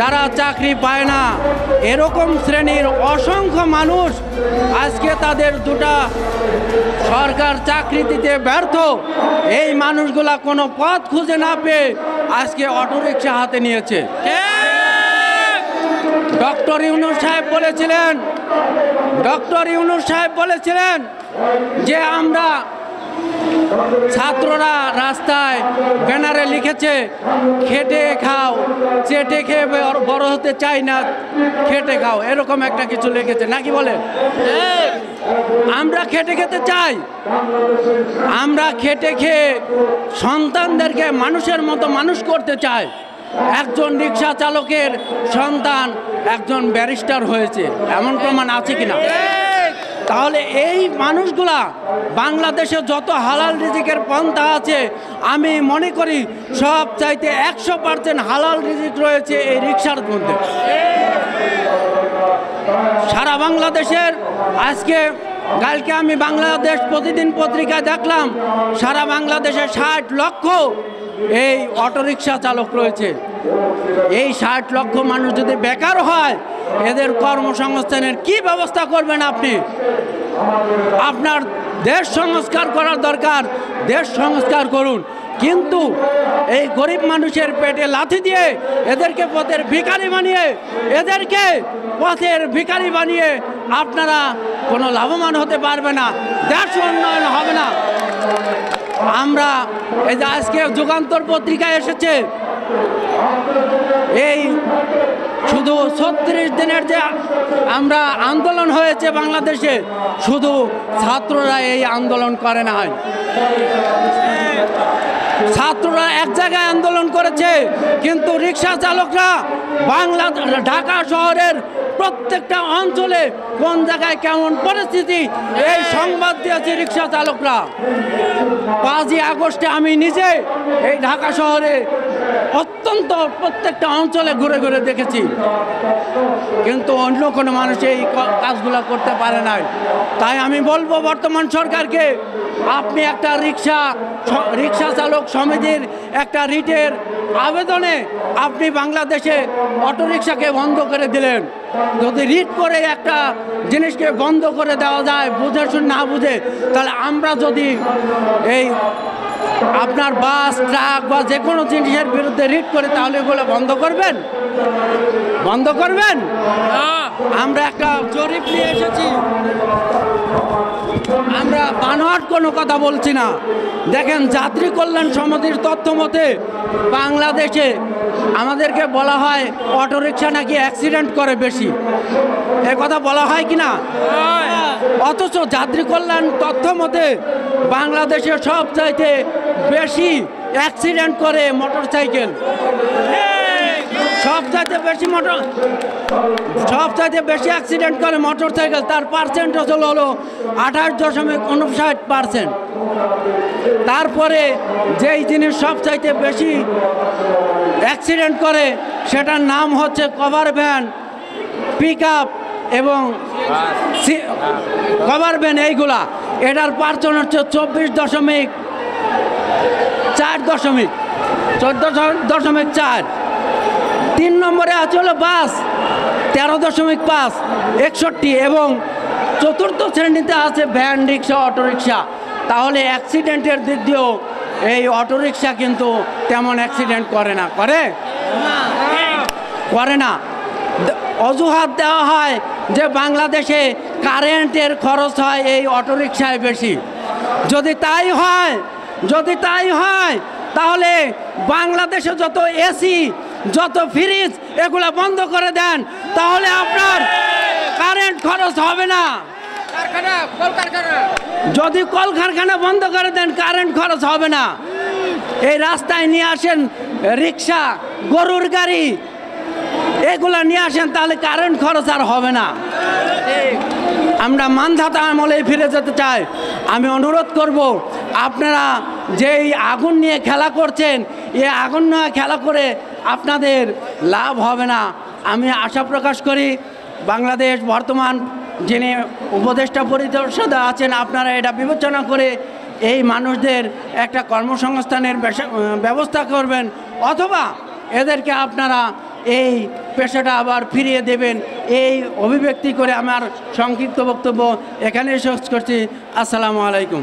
যারা চাকরি পায় না, এরকম শ্রেণীর অসংখ্য মানুষ আজকে তাদের দুটা সরকার চাকরি দিতে ব্যর্থ। এই মানুষগুলা কোনো পথ খুঁজে না পেয়ে আজকে অটোরিকশা হাতে নিয়েছে। ডক্টর ইউনূস সাহেব বলেছিলেন যে আমরা ছাত্ররা রাস্তায় ব্যানারে লিখেছে খেটে খাও, চেটে খেয়ে বড় হতে চাই না, খেটে খাও, এরকম একটা কিছু লিখেছে নাকি বলে? আমরা খেটে খেতে চাই, আমরা খেটে খেয়ে সন্তানদেরকে মানুষের মতো মানুষ করতে চাই। একজন রিক্সা চালকের সন্তান একজন ব্যারিস্টার হয়েছে, এমন প্রমাণ আছে কিনা? তাহলে এই মানুষগুলা বাংলাদেশে যত হালাল রিজিকের পন্থা আছে, আমি মনে করি সব চাইতে 100% হালাল রিজিক রয়েছে এই রিক্সার মধ্যে। সারা বাংলাদেশের আজকে কালকে আমি বাংলাদেশ প্রতিদিন পত্রিকায় দেখলাম সারা বাংলাদেশে 60 লক্ষ এই অটোরিকশা চালক রয়েছে। এই 60 লক্ষ মানুষ যদি বেকার হয়, এদের কর্মসংস্থানের কি ব্যবস্থা করবেন আপনি? আপনার দেশ সংস্কার করার দরকার, দেশ সংস্কার করুন, কিন্তু এই গরিব মানুষের পেটে লাথি দিয়ে এদেরকে পথের ভিখারি বানিয়ে আপনারা কোনো লাভবান হতে পারবে না, দেশ উন্নয়ন হবে না। আমরা এই যে আজকে যুগান্তর পত্রিকায় এসেছে, এই শুধু 36 দিনের যে আমরা আন্দোলন হয়েছে বাংলাদেশে, শুধু ছাত্ররা এই আন্দোলন করে নাই, ছাত্ররা এক জায়গায় আন্দোলন করেছে, কিন্তু রিক্সা চালকরা ঢাকা শহরের প্রত্যেকটা অঞ্চলে কোন জায়গায় কেমন পরিস্থিতি এই সংবাদ দিয়েছে রিক্সা চালকরা। 5ই আগস্টে আমি নিজে এই ঢাকা শহরে অত্যন্ত প্রত্যেকটা অঞ্চলে ঘুরে ঘুরে দেখেছি, কিন্তু অন্য কোনো মানুষ এই কাজগুলো করতে পারে নাই। তাই আমি বলবো বর্তমান সরকারকে, আপনি একটা রিক্সা চালক সমিতির একটা রিটের আবেদনে আপনি বাংলাদেশে অটোরিকশাকে বন্ধ করে দিলেন। যদি রিট করে একটা জিনিসকে বন্ধ করে দেওয়া যায় বুঝে শুনে না বুঝে, তাহলে আমরা যদি এই আপনার বাস, ট্রাক বা যে কোনো জিনিসের বিরুদ্ধে রিট করে, তাহলে এগুলো বন্ধ করবেন? আমরা একটা জরিপ নিয়ে এসেছি, আমরা বানোয়াট কোনো কথা বলছি না। দেখেন, যাত্রী কল্যাণ সমিতির তথ্য মতে বাংলাদেশে আমাদেরকে বলা হয় অটোরিকশা নাকি অ্যাক্সিডেন্ট করে বেশি, এ কথা বলা হয় কি না? অথচ যাত্রী কল্যাণ তথ্য মতে বাংলাদেশে সবচাইতে বেশি অ্যাক্সিডেন্ট করে মোটরসাইকেল, সবচাইতে বেশি অ্যাক্সিডেন্ট করে মোটরসাইকেল। তার পার্সেন্টেজ হলো 28.59%। তারপরে যেই জিনিস সবচাইতে বেশি অ্যাক্সিডেন্ট করে সেটার নাম হচ্ছে কভার ভ্যান, পিক আপ এবং কভার ভ্যান, এইগুলা। এটার পার্সেন্ট হচ্ছে 14.4। 3 নম্বরে আছে হলো বাস, 13.5, 61, এবং 4র্থ শ্রেণীতে আছে ভ্যান, রিক্সা, অটোরিকশা। তাহলে অ্যাক্সিডেন্টের দিক দিয়েও এই অটোরিকশা কিন্তু তেমন অ্যাক্সিডেন্ট করে না, করে না। অজুহাত দেওয়া হয় যে বাংলাদেশে কারেন্টের খরচ হয় এই অটোরিকশায় বেশি। যদি তাই হয় তাহলে বাংলাদেশে যত এসি, যত ফ্রিজ, এগুলা বন্ধ করে দেন, তাহলে আপনার কারেন্ট খরচ হবে না। যদি কলকারখানা বন্ধ করে দেন, কারেন্ট খরচ হবে না। এই রাস্তায় নিয়ে আসেন রিক্সা, গরুর গাড়ি, এগুলা নিয়ে আসেন, তাহলে কারেন্ট খরচ আর হবে না। আমরা মানধাতা আমলে ফিরে যেতে চাই। আমি অনুরোধ করব, আপনারা যেই আগুন নিয়ে খেলা করছেন, এই আগুন নিয়ে খেলা করে আপনাদের লাভ হবে না। আমি আশা প্রকাশ করি বাংলাদেশ বর্তমান যিনি উপদেষ্টা পরিষদে আছেন, আপনারা এটা বিবেচনা করে এই মানুষদের একটা কর্মসংস্থানের ব্যবস্থা করবেন, অথবা এদেরকে আপনারা এই পেশাটা আবার ফিরিয়ে দেবেন, এই অভিব্যক্তি করে আমার সংক্ষিপ্ত বক্তব্য এখানেই শেষ করছি। আসসালামু আলাইকুম।